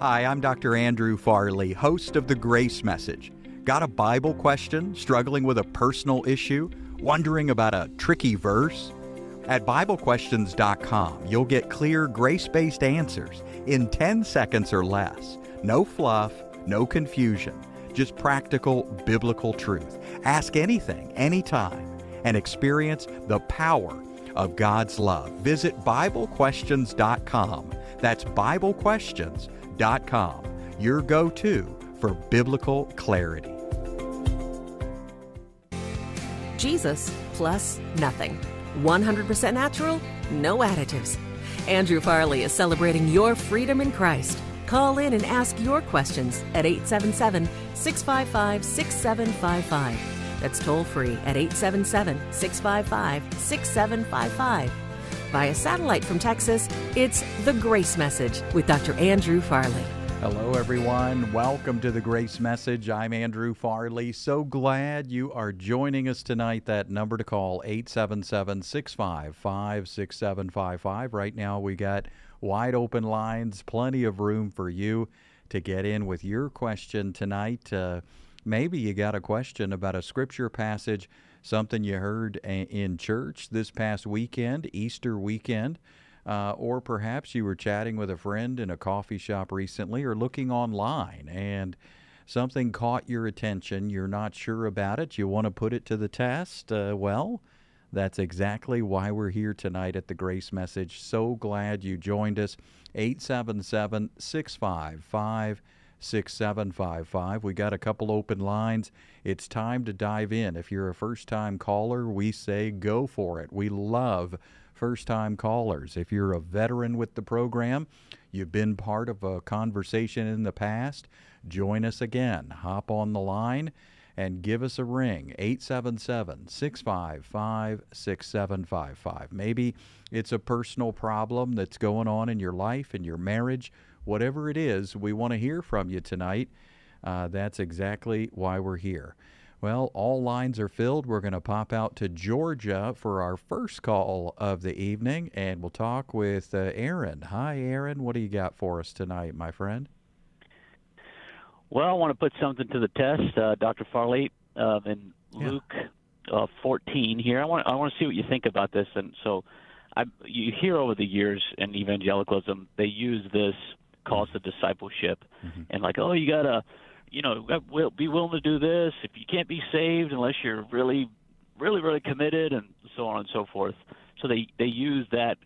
Hi, I'm Dr. Andrew Farley, host of The Grace Message. Got a Bible question? Struggling with a personal issue? Wondering about a tricky verse? At BibleQuestions.com, you'll get clear, grace-based answers in 10 seconds or less. No fluff, no confusion, just practical biblical truth. Ask anything, anytime, and experience the power of God's love. Visit BibleQuestions.com. That's BibleQuestions.com, your go-to for biblical clarity. Jesus plus nothing. 100% natural, no additives. Andrew Farley is celebrating your freedom in Christ. Call in and ask your questions at 877-655-6755. That's toll free at 877-655-6755. Via satellite from Texas, it's The Grace Message with Dr. Andrew Farley. Hello, everyone. Welcome to The Grace Message. I'm Andrew Farley. So glad you are joining us tonight. That number to call, 877-655-6755. Right now, we got wide open lines, plenty of room for you to get in with your question tonight. Maybe you got a question about a scripture passage, something you heard in church this past weekend, Easter weekend, or perhaps you were chatting with a friend in a coffee shop recently or looking online and something caught your attention. You're not sure about it. You want to put it to the test. Well, that's exactly why we're here tonight at the Grace Message. So glad you joined us. 877-655-6755. We got a couple open lines. It's time to dive in. If you're a first-time caller, we say go for it. We love first-time callers. If you're a veteran with the program, you've been part of a conversation in the past, join us again. Hop on the line and give us a ring, 877-655-6755. Maybe it's a personal problem that's going on in your life, in your marriage. Whatever it is, we want to hear from you tonight. That's exactly why we're here. Well, all lines are filled. We're going to pop out to Georgia for our first call of the evening, and we'll talk with Aaron. Hi, Aaron. What do you got for us tonight, my friend? Well, I want to put something to the test, Dr. Farley, in Luke 14 here. I want to see what you think about this. And so you hear over the years in evangelicalism, they use this calls to discipleship, and like, oh, you got to, be willing to do this. If you can't be saved unless you're really, really, really committed, and so on and so forth. So they use that.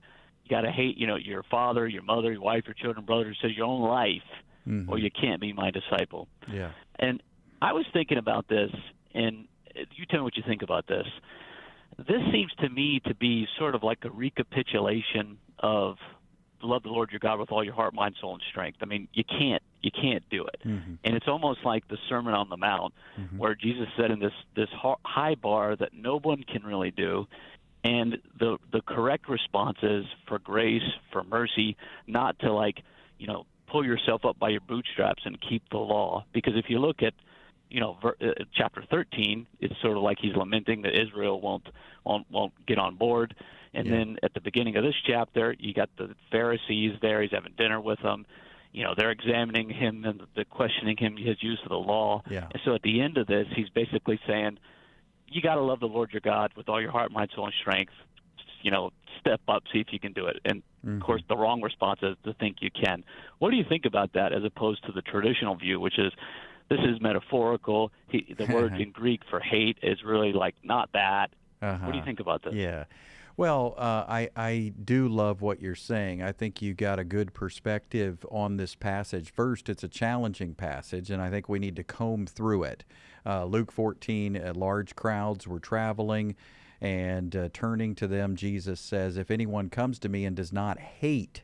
You got to hate, your father, your mother, your wife, your children, brothers, says your own life, or you can't be my disciple. Yeah. And I was thinking about this, and you tell me what you think about this. This seems to me to be sort of like a recapitulation of love the Lord your God with all your heart, mind, soul, and strength. I mean, you can't do it. And it's almost like the Sermon on the Mount, where Jesus said in this high bar that no one can really do. And the correct response is for grace, for mercy, not to pull yourself up by your bootstraps and keep the law. Because if you look at chapter 13, it's sort of like he's lamenting that Israel won't get on board. And then at the beginning of this chapter, you got the Pharisees there. He's having dinner with them. They're examining him and they're questioning him, his use of the law. Yeah. And so at the end of this, he's basically saying, you got to love the Lord your God with all your heart, mind, soul, and strength. Step up, see if you can do it. And, of course, the wrong response is to think you can. What do you think about that as opposed to the traditional view, which is this is metaphorical? The word in Greek for hate is really not that. What do you think about this? Yeah. Well, I do love what you're saying. I think you got a good perspective on this passage. First, it's a challenging passage, and I think we need to comb through it. Luke 14, large crowds were traveling, and turning to them, Jesus says, if anyone comes to me and does not hate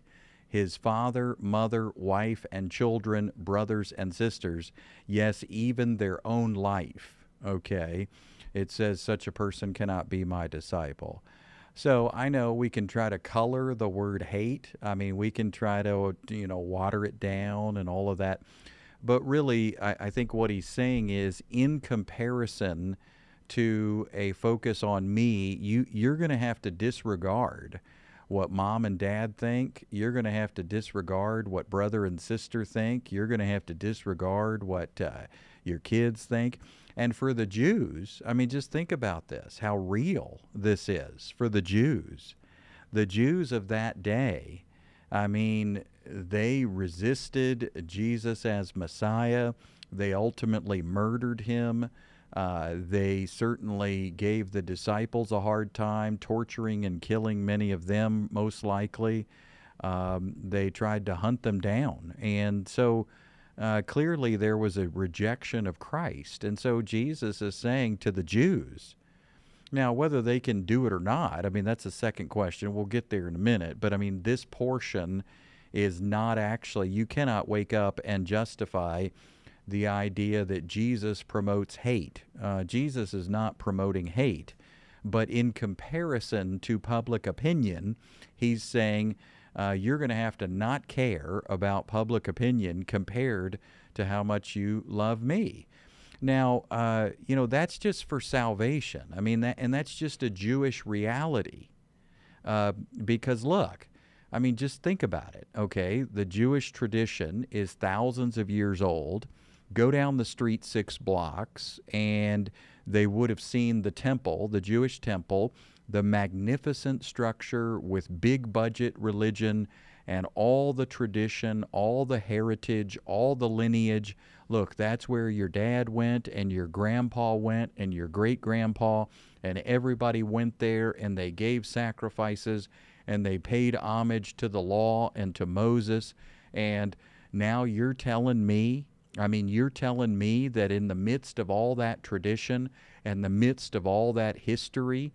his father, mother, wife, and children, brothers and sisters, yes, even their own life, okay, it says such a person cannot be my disciple. So I know we can try to color the word hate. I mean, we can try to, water it down and all of that. But really, I think what he's saying is in comparison to a focus on me, you're going to have to disregard what mom and dad think. You're going to have to disregard what brother and sister think. You're going to have to disregard what your kids think. And for the Jews, I mean, just think about this, how real this is for the Jews. The Jews of that day, I mean, they resisted Jesus as Messiah. They ultimately murdered him. They certainly gave the disciples a hard time, torturing and killing many of them, most likely. They tried to hunt them down. And so clearly there was a rejection of Christ. And so Jesus is saying to the Jews, now, whether they can do it or not, I mean, that's a second question. We'll get there in a minute. But, I mean, this portion is not actually, you cannot wake up and justify the idea that Jesus promotes hate. Jesus is not promoting hate. But in comparison to public opinion, he's saying you're going to have to not care about public opinion compared to how much you love me. Now, that's just for salvation. I mean, that's just a Jewish reality. Because look, I mean, just think about it, okay? The Jewish tradition is thousands of years old. Go down the street 6 blocks, and they would have seen the temple, the Jewish temple, the magnificent structure with big budget religion and all the tradition, all the heritage, all the lineage. Look, that's where your dad went and your grandpa went and your great-grandpa, and everybody went there and they gave sacrifices and they paid homage to the law and to Moses. And now you're telling me, you're telling me that in the midst of all that tradition and the midst of all that history,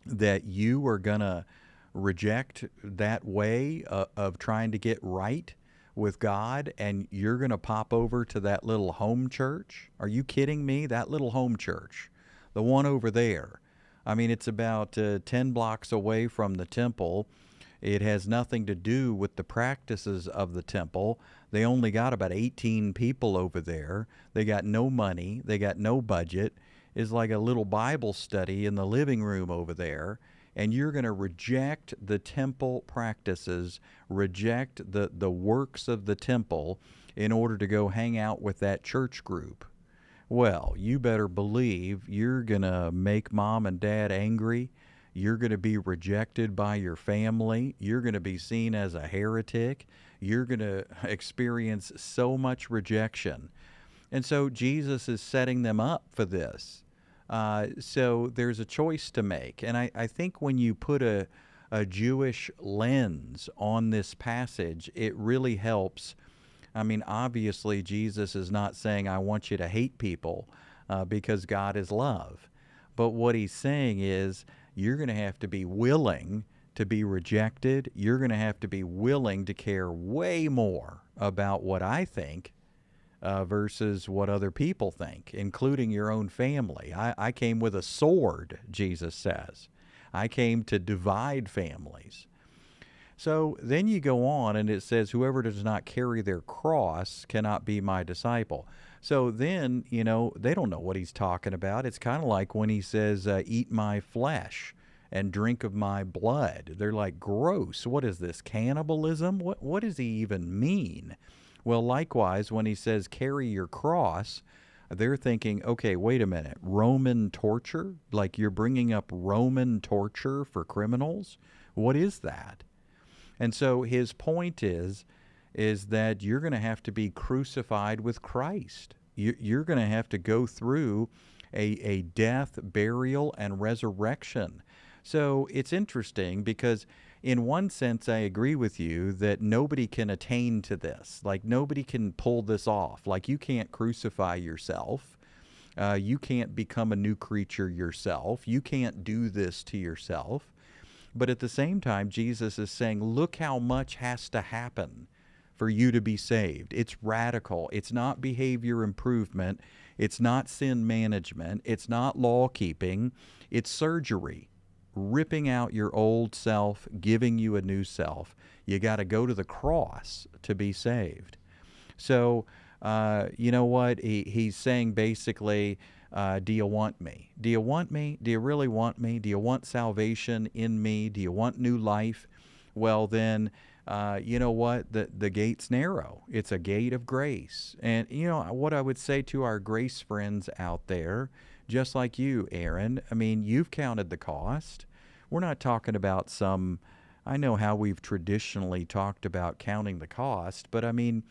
that you are going to reject that way of trying to get right with God, and you're going to pop over to that little home church? Are you kidding me? That little home church, the one over there. I mean, it's about 10 blocks away from the temple. It has nothing to do with the practices of the temple. They only got about 18 people over there. They got no money. They got no budget. It's like a little Bible study in the living room over there. And you're going to reject the temple practices, reject the works of the temple in order to go hang out with that church group. Well, you better believe you're going to make mom and dad angry. You're going to be rejected by your family. You're going to be seen as a heretic. You're going to experience so much rejection. And so Jesus is setting them up for this. So there's a choice to make. And I think when you put a Jewish lens on this passage, it really helps. I mean, obviously, Jesus is not saying, I want you to hate people because God is love. But what he's saying is, you're going to have to be willing to be rejected. You're going to have to be willing to care way more about what I think versus what other people think, including your own family. I came with a sword, Jesus says. I came to divide families. So then you go on and it says, whoever does not carry their cross cannot be my disciple. So then, they don't know what he's talking about. It's kind of like when he says, eat my flesh and drink of my blood. They're like, gross. What is this, cannibalism? What does he even mean? Well, likewise, when he says carry your cross, they're thinking, okay, wait a minute, Roman torture? Like you're bringing up Roman torture for criminals? What is that? And so his point is that you're going to have to be crucified with Christ. You're going to have to go through a death, burial, and resurrection. So it's interesting because in one sense, I agree with you that nobody can attain to this. Like nobody can pull this off. Like you can't crucify yourself. You can't become a new creature yourself. You can't do this to yourself. But at the same time, Jesus is saying, look how much has to happen for you to be saved. It's radical. It's not behavior improvement. It's not sin management. It's not law keeping. It's surgery, ripping out your old self, giving you a new self. You got to go to the cross to be saved. So, you know what? He's saying basically, do you want me? Do you want me? Do you really want me? Do you want salvation in me? Do you want new life? well, then you know what? The gate's narrow. It's a gate of grace. And, you know, what I would say to our grace friends out there, just like you, Aaron, I mean, you've counted the cost. We're not talking about some, I know how we've traditionally talked about counting the cost, but I mean,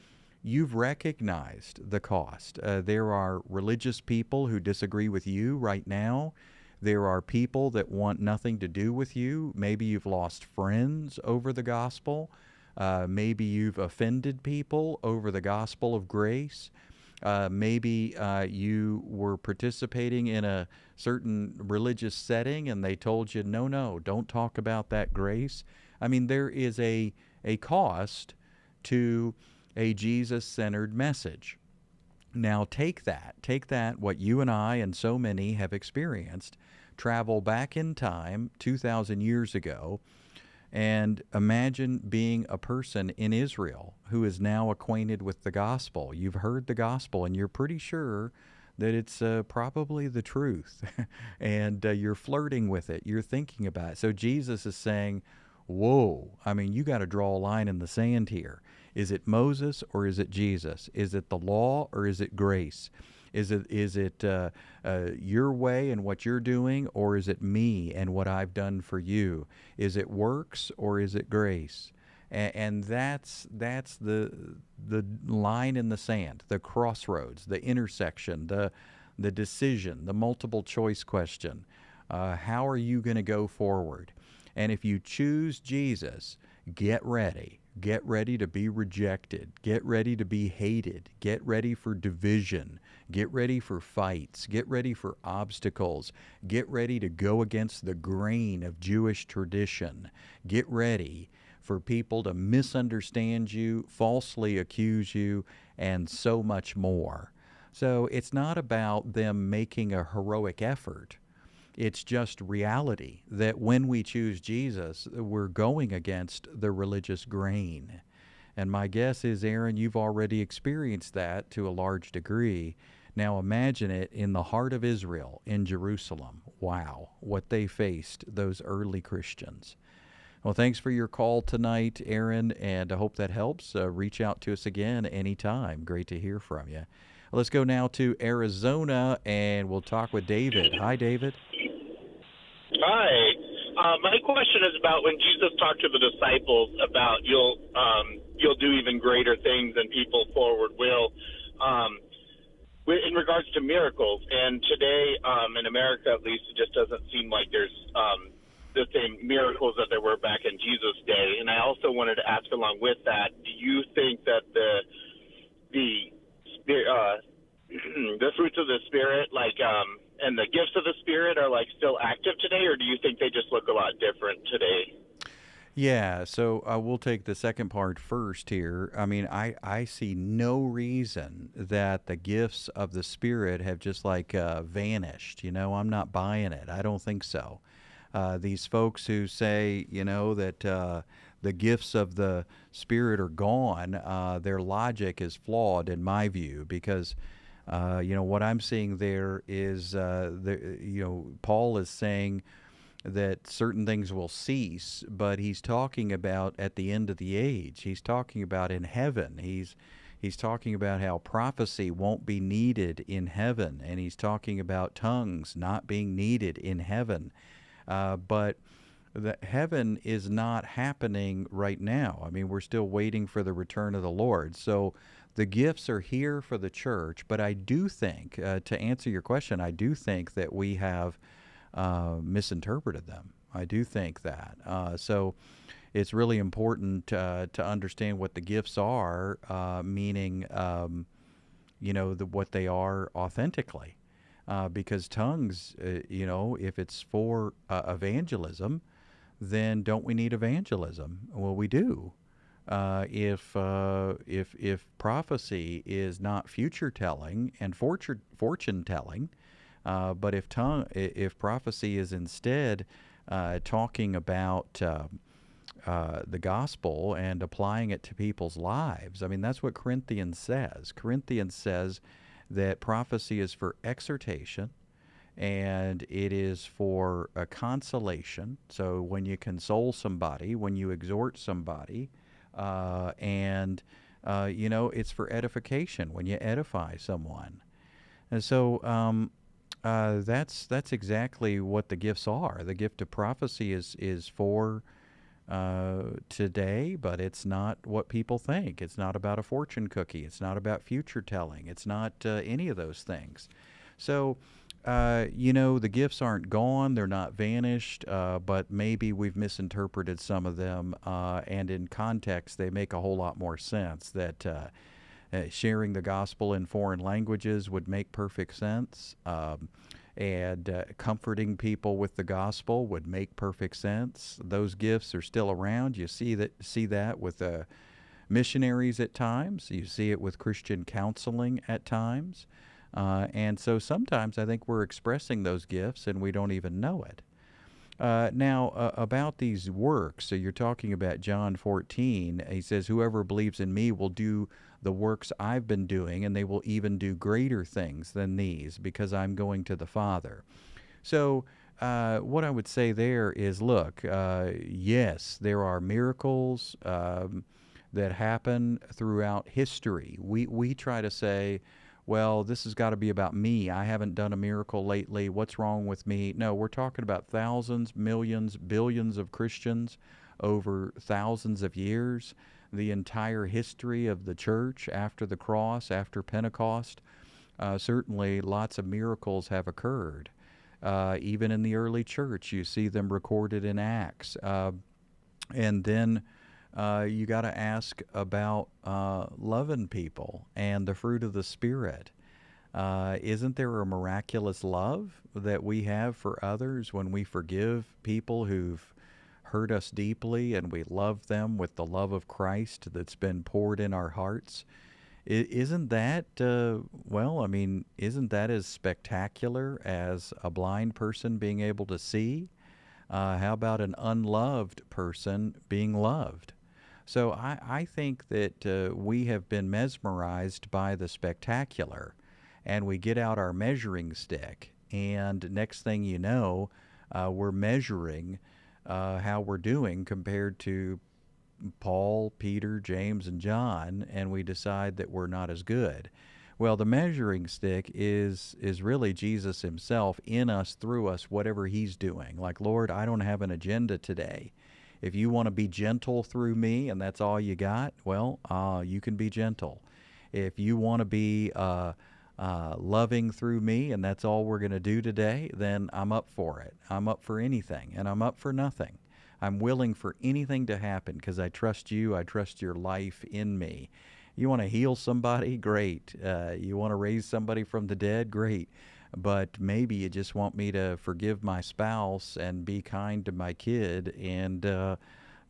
you've recognized the cost. There are religious people who disagree with you right now. There are people that want nothing to do with you. Maybe you've lost friends over the gospel. Maybe you've offended people over the gospel of grace. Maybe you were participating in a certain religious setting and they told you, no, no, don't talk about that grace. I mean, there is a cost to a Jesus-centered message. Now take that, what you and I and so many have experienced, travel back in time 2,000 years ago, and imagine being a person in Israel who is now acquainted with the gospel. You've heard the gospel and you're pretty sure that it's probably the truth, and you're flirting with it, you're thinking about it. So Jesus is saying, whoa, I mean, you got to draw a line in the sand here. Is it Moses or is it Jesus? Is it the law or is it grace? Is it your way and what you're doing, or is it me and what I've done for you? Is it works or is it grace? And that's the line in the sand, the crossroads, the intersection, the decision, the multiple choice question. How are you going to go forward? And if you choose Jesus, get ready. Get ready to be rejected. Get ready to be hated. Get ready for division. Get ready for fights. Get ready for obstacles. Get ready to go against the grain of Jewish tradition. Get ready for people to misunderstand you, falsely accuse you, and so much more. So it's not about them making a heroic effort. It's just reality that when we choose Jesus, we're going against the religious grain. And my guess is, Aaron, you've already experienced that to a large degree. Now imagine it in the heart of Israel, in Jerusalem. Wow, what they faced, those early Christians. Well, thanks for your call tonight, Aaron, and I hope that helps. Reach out to us again anytime. Great to hear from you. Let's go now to Arizona, and we'll talk with David. Hi, David. Hi. My question is about when Jesus talked to the disciples about you'll do even greater things than people forward will, in regards to miracles. And today, in America at least, it just doesn't seem like there's the same miracles that there were back in Jesus' day. And I also wanted to ask along with that, do you think that the fruits of the Spirit, and the gifts of the Spirit are still active today, or do you think they just look a lot different today? Yeah, so we'll take the second part first here. I mean, I see no reason that the gifts of the Spirit have just vanished. You know, I'm not buying it. I don't think so. These folks who say, you know, that the gifts of the Spirit are gone, their logic is flawed in my view, because you know, what I'm seeing there is, Paul is saying that certain things will cease, but he's talking about at the end of the age. He's talking about in heaven. He's talking about how prophecy won't be needed in heaven, and he's talking about tongues not being needed in heaven. But the heaven is not happening right now. I mean, we're still waiting for the return of the Lord. So the gifts are here for the church, but I do think, to answer your question, I do think that we have misinterpreted them. I do think that. So it's really important to understand what the gifts are, meaning, what they are authentically. Because tongues, if it's for evangelism, then don't we need evangelism? Well, we do. If prophecy is not future telling and fortune telling, but if prophecy is instead talking about the gospel and applying it to people's lives, I mean, that's what Corinthians says. Corinthians says that prophecy is for exhortation, and it is for a consolation. So when you console somebody, when you exhort somebody, and it's for edification when you edify someone. And so that's exactly what the gifts are. The gift of prophecy is for today, but it's not what people think. It's not about a fortune cookie. It's not about future telling. It's not any of those things. So, the gifts aren't gone. They're not vanished, but maybe we've misinterpreted some of them, and in context, they make a whole lot more sense. That sharing the gospel in foreign languages would make perfect sense. And comforting people with the gospel would make perfect sense. Those gifts are still around. You see that with missionaries at times. You see it with Christian counseling at times. And so sometimes I think we're expressing those gifts and we don't even know it. Now, about these works, so you're talking about John 14. He says, whoever believes in me will do the works I've been doing, and they will even do greater things than these, because I'm going to the Father. So what I would say there is, look, yes, there are miracles that happen throughout history. We try to say, well, this has got to be about me. I haven't done a miracle lately. What's wrong with me? No, we're talking about thousands, millions, billions of Christians over thousands of years, the entire history of the church after the cross, after Pentecost. Certainly lots of miracles have occurred. Even in the early church, you see them recorded in Acts. And then you got to ask about loving people and the fruit of the Spirit. Isn't there a miraculous love that we have for others when we forgive people who've hurt us deeply and we love them with the love of Christ that's been poured in our hearts? Isn't that, isn't that as spectacular as a blind person being able to see? How about an unloved person being loved? So I think that we have been mesmerized by the spectacular, and we get out our measuring stick, and next thing you know, we're measuring how we're doing compared to Paul, Peter, James, and John, and we decide that we're not as good. Well, the measuring stick is really Jesus himself in us, through us, whatever he's doing. Like, Lord, I don't have an agenda today. If you want to be gentle through me and that's all you got, well, you can be gentle. If you want to be loving through me and that's all we're going to do today, then I'm up for it. I'm up for anything, and I'm up for nothing. I'm willing for anything to happen because I trust you. I trust your life in me. You want to heal somebody? Great. You want to raise somebody from the dead? Great. But maybe you just want me to forgive my spouse and be kind to my kid and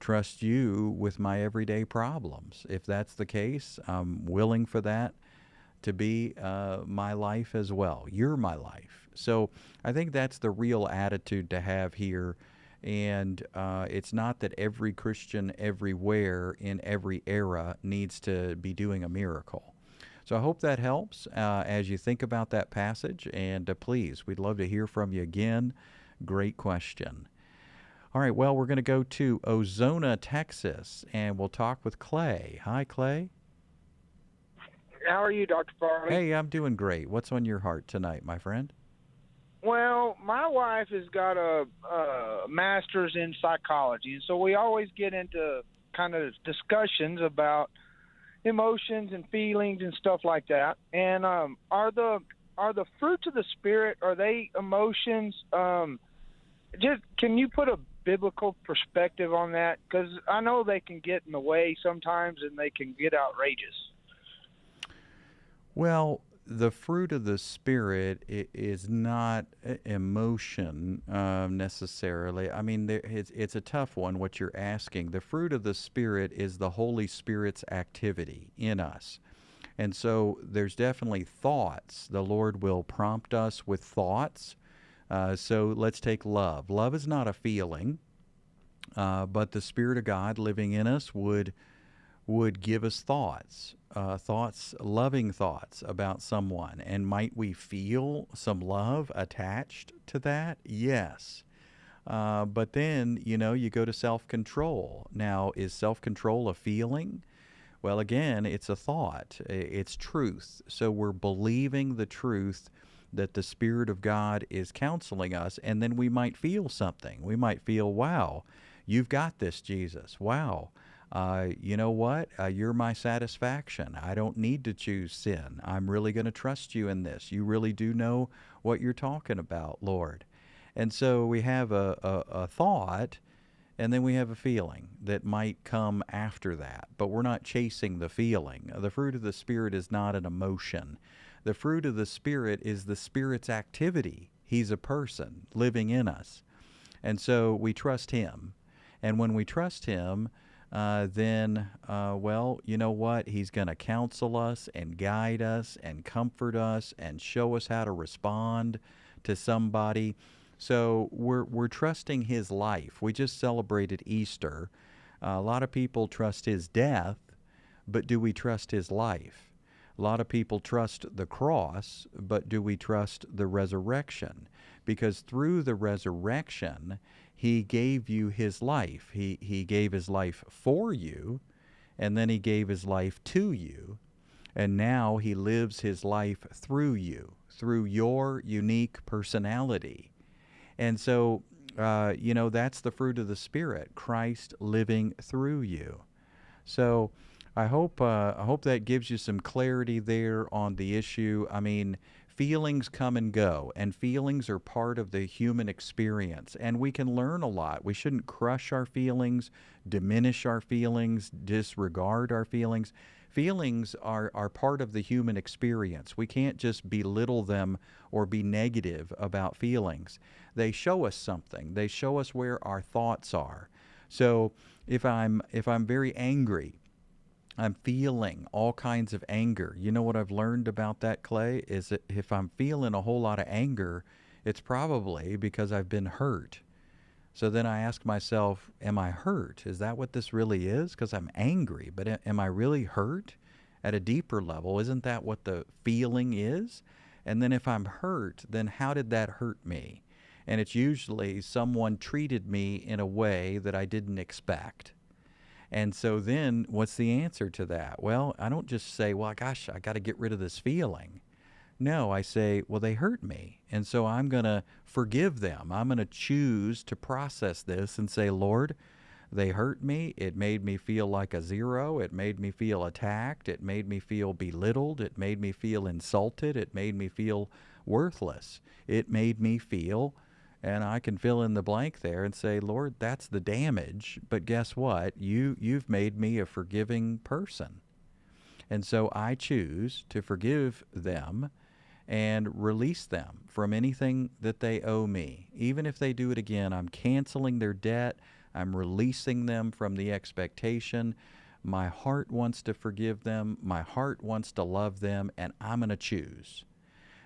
trust you with my everyday problems. If that's the case, I'm willing for that to be my life as well. You're my life. So I think that's the real attitude to have here. And it's not that every Christian everywhere in every era needs to be doing a miracle. So I hope that helps as you think about that passage. And please, we'd love to hear from you again. Great question. All right, well, we're going to go to Ozona, Texas, and we'll talk with Clay. Hi, Clay. How are you, Dr. Farley? Hey, I'm doing great. What's on your heart tonight, my friend? Well, my wife has got a master's in psychology, and so we always get into kind of discussions about emotions and feelings and stuff like that. And are the fruits of the Spirit, are they emotions? Just can you put a biblical perspective on that? Because I know they can get in the way sometimes, and they can get outrageous. Well, the fruit of the Spirit is not emotion necessarily. I mean, it's a tough one, what you're asking. The fruit of the Spirit is the Holy Spirit's activity in us. And so there's definitely thoughts. The Lord will prompt us with thoughts. So let's take love. Love is not a feeling, but the Spirit of God living in us would would give us thoughts, loving thoughts about someone. And might we feel some love attached to that? Yes. But then, you go to self-control. Now, is self-control a feeling? Well, again, it's a thought. It's truth. So we're believing the truth that the Spirit of God is counseling us, and then we might feel something. We might feel, wow, you've got this, Jesus. Wow. You know what? You're my satisfaction. I don't need to choose sin. I'm really going to trust you in this. You really do know what you're talking about, Lord. And so we have a thought, and then we have a feeling that might come after that. But we're not chasing the feeling. The fruit of the Spirit is not an emotion. The fruit of the Spirit is the Spirit's activity. He's a person living in us. And so we trust Him. And when we trust Him, then, well, you know what? He's going to counsel us and guide us and comfort us and show us how to respond to somebody. So we're trusting His life. We just celebrated Easter. A lot of people trust His death, but do we trust His life? A lot of people trust the cross, but do we trust the resurrection? Because through the resurrection, He gave you His life. He gave His life for you, and then He gave His life to you. And now He lives His life through you, through your unique personality. And so, that's the fruit of the Spirit, Christ living through you. So I hope that gives you some clarity there on the issue. I mean, feelings come and go, and feelings are part of the human experience, and we can learn a lot. We shouldn't crush our feelings, diminish our feelings, disregard our feelings. Feelings are part of the human experience. We can't just belittle them or be negative about feelings. They show us something. They show us where our thoughts are. So if I'm very angry, I'm feeling all kinds of anger. You know what I've learned about that, Clay, is that if I'm feeling a whole lot of anger, it's probably because I've been hurt. So then I ask myself, am I hurt? Is that what this really is? Because I'm angry, but am I really hurt at a deeper level? Isn't that what the feeling is? And then if I'm hurt, then how did that hurt me? And it's usually someone treated me in a way that I didn't expect. And so then what's the answer to that? Well, I don't just say, well, gosh, I got to get rid of this feeling. No, I say, well, they hurt me, and so I'm going to forgive them. I'm going to choose to process this and say, Lord, they hurt me. It made me feel like a zero. It made me feel attacked. It made me feel belittled. It made me feel insulted. It made me feel worthless. It made me feel, and I can fill in the blank there and say, Lord, that's the damage, but guess what? You've made me a forgiving person. And so I choose to forgive them and release them from anything that they owe me. Even if they do it again, I'm canceling their debt. I'm releasing them from the expectation. My heart wants to forgive them. My heart wants to love them, and I'm going to choose.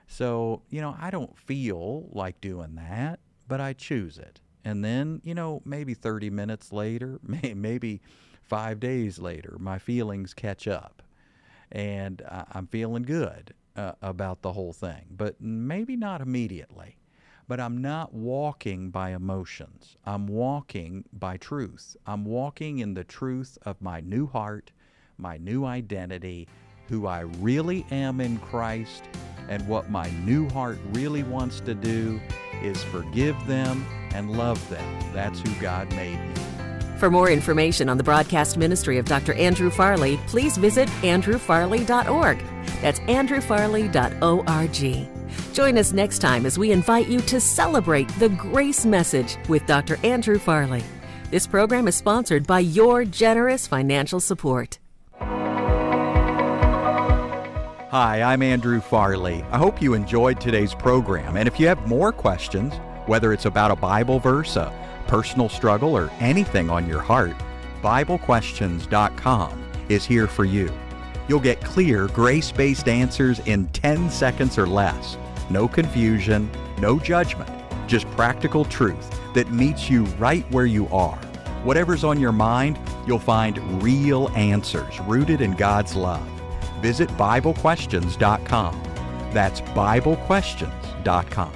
So, I don't feel like doing that, but I choose it. And then, maybe 30 minutes later, maybe 5 days later, my feelings catch up, and I'm feeling good about the whole thing, but maybe not immediately. But I'm not walking by emotions. I'm walking by truth. I'm walking in the truth of my new heart, my new identity, who I really am in Christ, and what my new heart really wants to do is forgive them and love them. That's who God made me. For more information on the broadcast ministry of Dr. Andrew Farley, please visit andrewfarley.org. That's andrewfarley.org. Join us next time as we invite you to celebrate the grace message with Dr. Andrew Farley. This program is sponsored by your generous financial support. Hi, I'm Andrew Farley. I hope you enjoyed today's program. And if you have more questions, whether it's about a Bible verse, a personal struggle, or anything on your heart, BibleQuestions.com is here for you. You'll get clear, grace-based answers in 10 seconds or less. No confusion, no judgment, just practical truth that meets you right where you are. Whatever's on your mind, you'll find real answers rooted in God's love. Visit BibleQuestions.com. That's BibleQuestions.com.